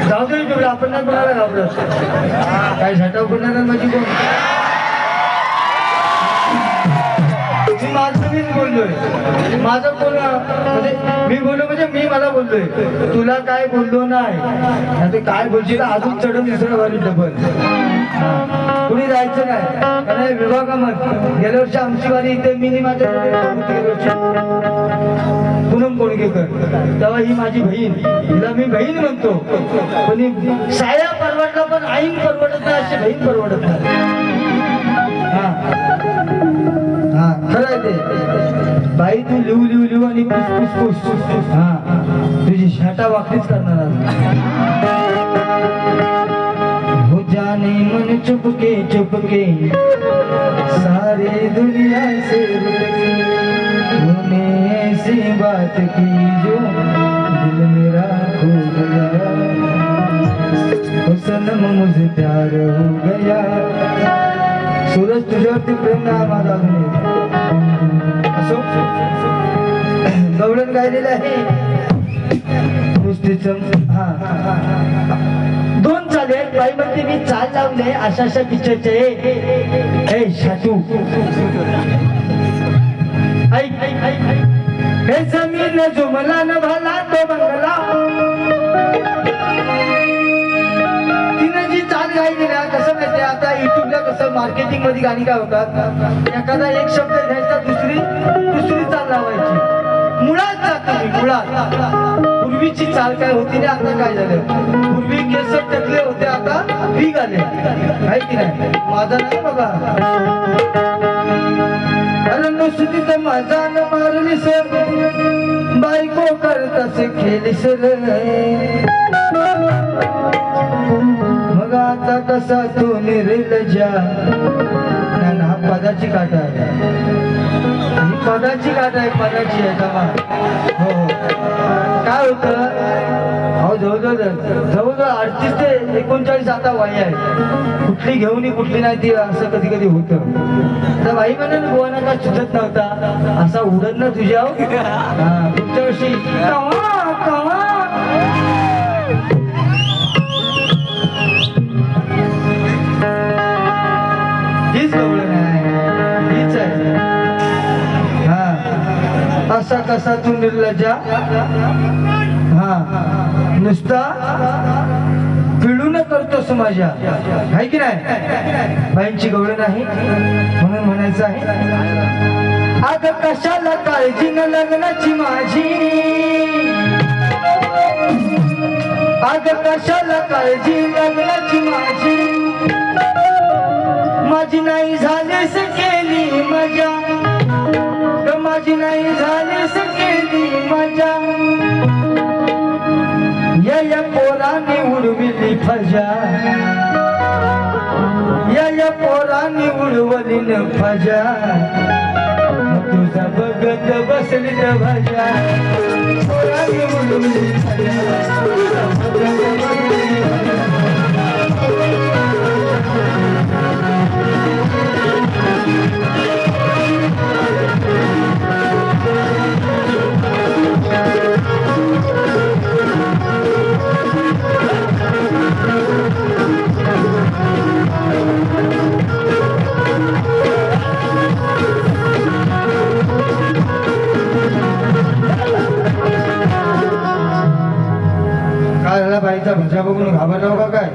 जाऊ दे तुला आपण नाही कोणाला घाबरत. काय झटाव करणार माझी कोण. माझं मीच बोललोय. माझं कोण म्हणजे मी बोललो म्हणजे मी मला बोललोय. तुला काय बोललो नाही. काय बोलशील अजून चढून दुसऱ्या वारी डबल. कुणी जायचं नाही कारण विभागामध्ये गेल्या वर्षी आमची वारी इथे मी माझ्या पूनम कोणगेकर, तेव्हा ही माझी बहीण, हिला मी बहीण म्हणतो. पण साया परवडला पण आईन परवडत नाही, अशी बहीण परवडत नाही. हा हा खरं आहे ते. बाई तू लिहू आणि पुस हा तुझी शाटा वाकडीच करणार. हो जाने मन चुपके चुपके सारी दुनिया से तूने ऐसी बात की जो दिल मेरा खो गया. हो सनम मुझे प्यार हो गया. सूरज तुझ्यावरती प्रेम नाही माझा अजून. असो गवळण गायलेलं आहे. हा 2 चाले बाई म्हणते मी चाल लावले अशा पिक्चरचे. शाटू ऐक हे जमीन जुमला न भला तो बंगला तिने जी चाल गायली ना कसं माहिती आता युट्यूबला कसं मार्केटिंग मध्ये गाणी काय होतात एखादा एक शब्द घ्यायचा दुसरी चाल लावायची मुळात जातो मी मुळात पूर्वीची चाल काय होती ना आता काय झालं पूर्वी केस टकले होते आता ठीक आले आहे की नाही माझा नाही बघा अरे नुसतीच माझा न मारलीस बायको करतास खेळीस मग आता कसा तू निर्लजा नाही ना पदाची काटा आहे ही पदाची काटा आहे पदाची आहे का हो काय होतं अहो जवळजवळ 38 ते 39 आता वय आहे कुठली घेऊन कुठली नाही ती असं कधी कधी होतं तर बाई म्हणाल गोवाना का सुचत नव्हता असा उडत ना तुझ्या पुढच्या वर्षी कवा कवा हीच गवळण आहे हीच आहे हा असा कसा तू निर्लजा हा नुसता पिळून करतोस माझ्या आहे की नाही बाईंची गवळण नाही म्हणून म्हणायचं आहे अग कशाला काळजी न लग्नाची माझी अग कशाला काळजी लग्नाची माझी नाही झालीस केली मजा माझी नाही झालीस केली मजा या पोराने उडविली फजा या पोराने उडवली न फजा तुझा बघत बसली न भजा पोराने उडविली फजा बाईचा भजा बघून घाबरला का काय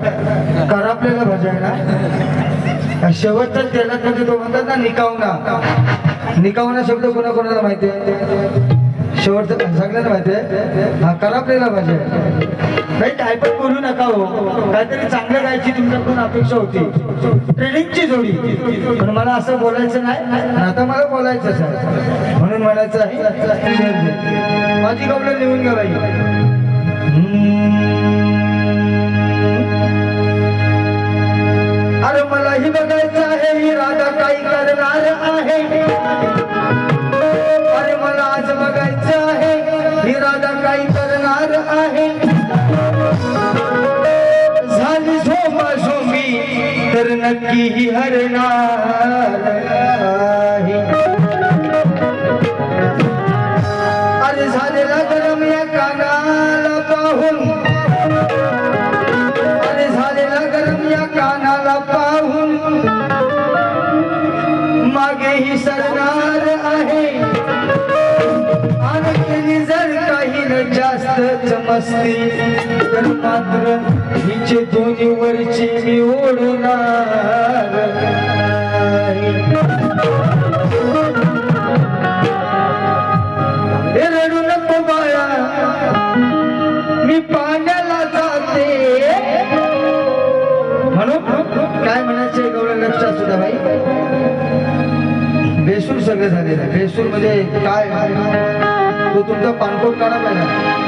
कर आपल्याला भजा आहे ना शेवटचा तेलात म्हणजे तो म्हणतात ना निकावना शब्द कोणाकोणाला माहिती आहे शेवटचं सगळ्यांना माहिती आहे हा कर आपल्याला भजा नाही काय पण बोलू नका हो काहीतरी चांगलं गायची तुमच्याकडून अपेक्षा होती ट्रेडिंगची जोडी पण मला असं बोलायचं नाही आता मला बोलायचंच आहे म्हणून म्हणायचं आहे माझी कपडे लिहून घ्या बाई अरे मलाही बघायचं आहे ही राधा काही करणार आहे अरे मला आज बघायचं आहे ही राधा काही करणार आहे झाली झोपा झोंबी तर नक्की ही हरणार आहे अरे झालेला गरम या कानाला पाहून अरे झालेला गरम या कानाला पाहून मागे ही सरणार आहे आणि केली जर काही न जास्त चमस्ती तर मात्र हिचे दोन्ही वरची मी ओढणार रडू नको बाळा मी पाण्याला जाते म्हणून काय म्हणायचं गवळण लक्षात सुद्धा बाई बेसूर सगळं झालेलं आहे बेसूर म्हणजे काय तो तुमचा पाणकोट काढा पाहिजे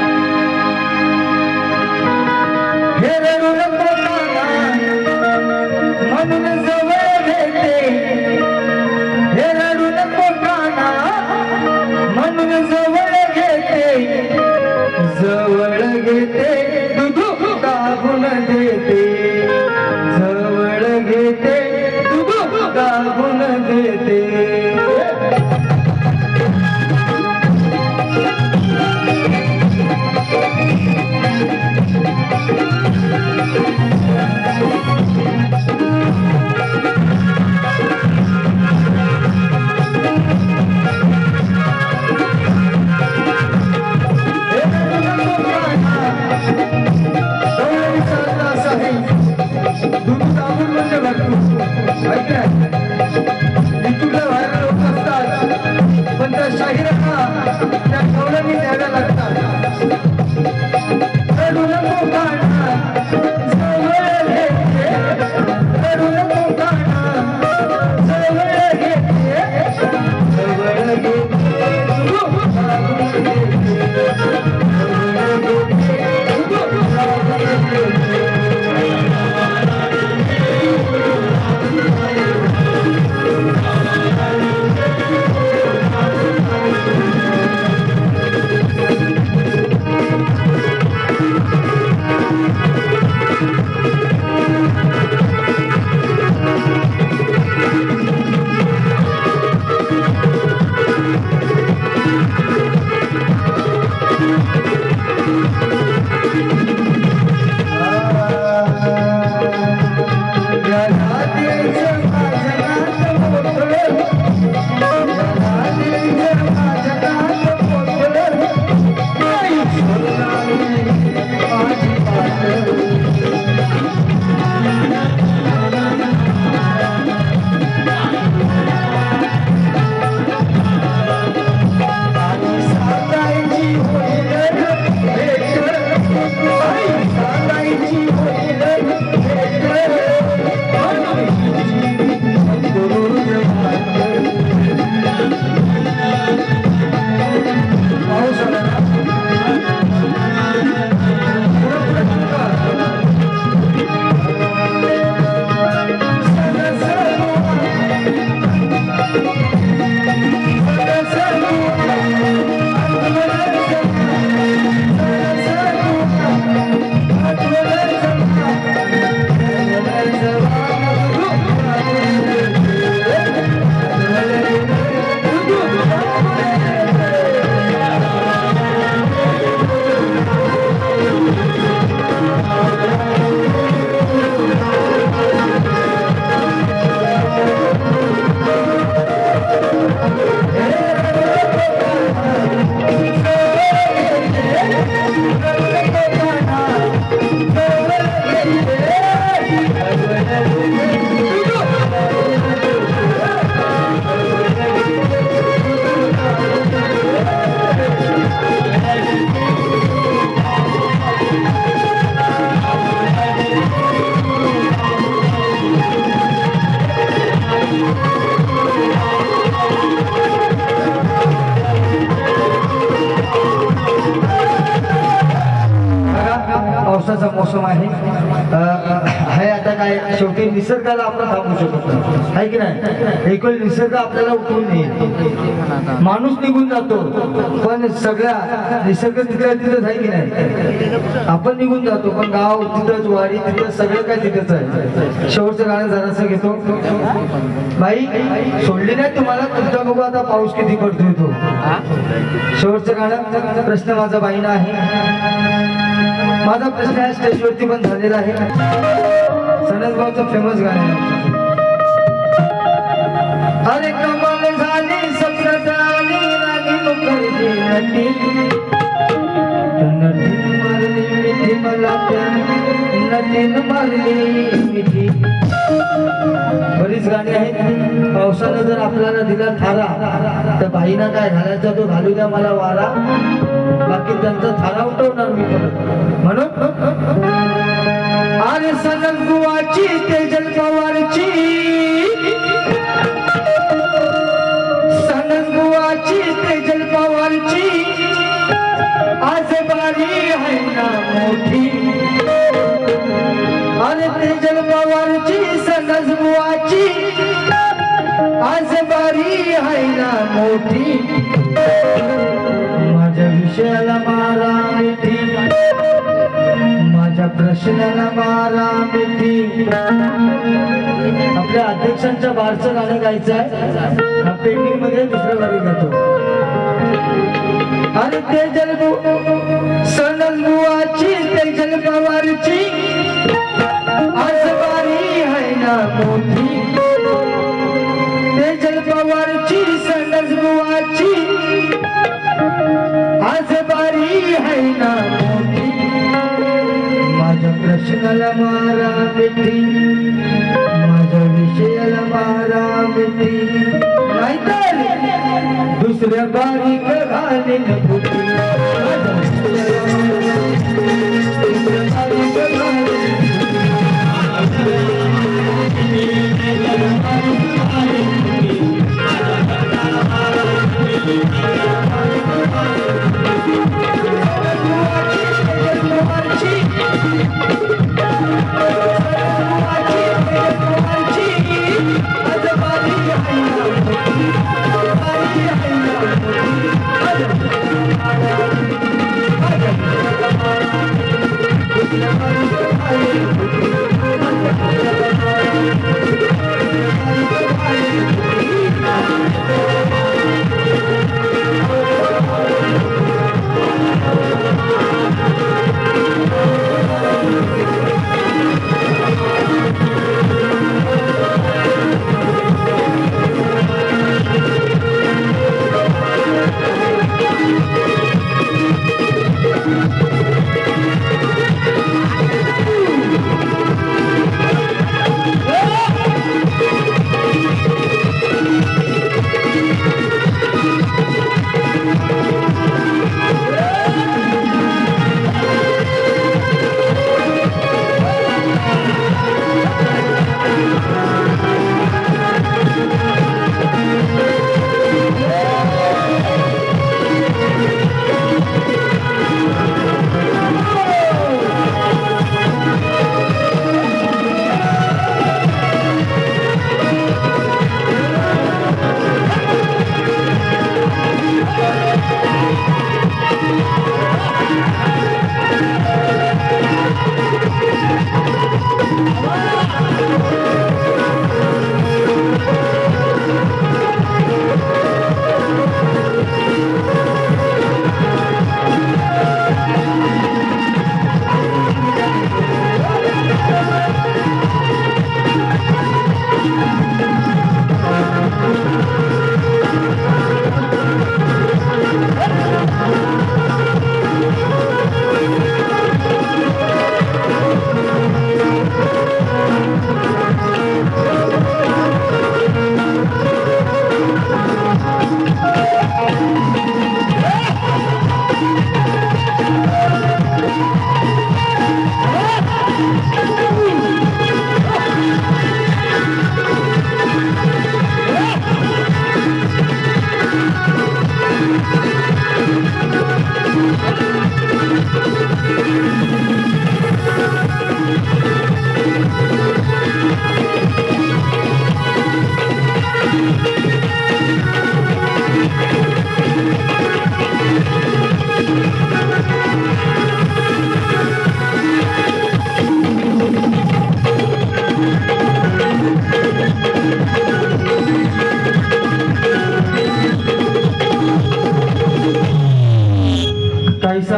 हे रडू नको म्हणून जवळ घेते हे रडू नको काना म्हणून जवळ घेते दूध दाबून देते जवळ घेते दूध दाबून देते पावसाचा मोसम आहे आता काय शेवटी निसर्गाला आपण थांबू शकत नाही आहे की नाही. एक वेळ निसर्ग आपल्याला उठवून येईल, माणूस निघून जातो पण सगळ्या निसर्ग तिथल्या तिथंच आहे की नाही. आपण निघून जातो पण गाव तिथंच, वाडी तिथं, सगळं काय तिथंच आहे. शेवटचं गाणं जरासं घेतो. बाई सोडली नाही तुम्हाला, तुमचा बघू आता पाऊस किती पडतोय तो. शेवटचं गाणं. प्रश्न माझा बाईंना आहे. माझा प्रश्न आहे स्टेजवरती पण झालेला आहे. सनदगावचं फेमस गाणं आहे. अरे कमाल झाली सप्न झाली राणी मुखर्जी नटी नटीन मारली मिठी मला त्या नटीन मारली मिठी. बरीच गाणी आहेत. पावसानं जर आपल्याला दिला थारा तर बाईना काय घालायचा तो घालू द्या मला वारा, बाकी त्यांचा थारा उठवणार मी परत. म्हणून अरे सनद बुवाची तेजल पवारची, सनद बुवाची तेजल पवारची आज बारी आहे ना मोठी. अरे तेजल पवारची सनद बुवाची आज बारी आहे ना मोठी. माझ्या विषयाला मारा मिठी, माझ्या प्रश्नाला मारा मिठी. आपल्या अध्यक्षांच्या बारचं गाणं गायचं आहे. हा पेंडिंग मध्ये दुसरं गाणं गातो. अरे तेजल सनद बुवाची तेजल पवारची आज बारी आहे ना मोठी. तेजल पवारची सनद बुवाची आज बारी आहे ना मोठी. माझ्या प्रश्नाला मारा मिठी, माझ्या विषयाला मारा मिठी, नाहीतर दुसऱ्या बारीक घालीन फुटी.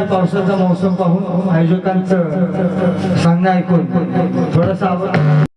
पावसाचा मौसम पाहून आयोजकांचं सांगणं ऐकून थोडासा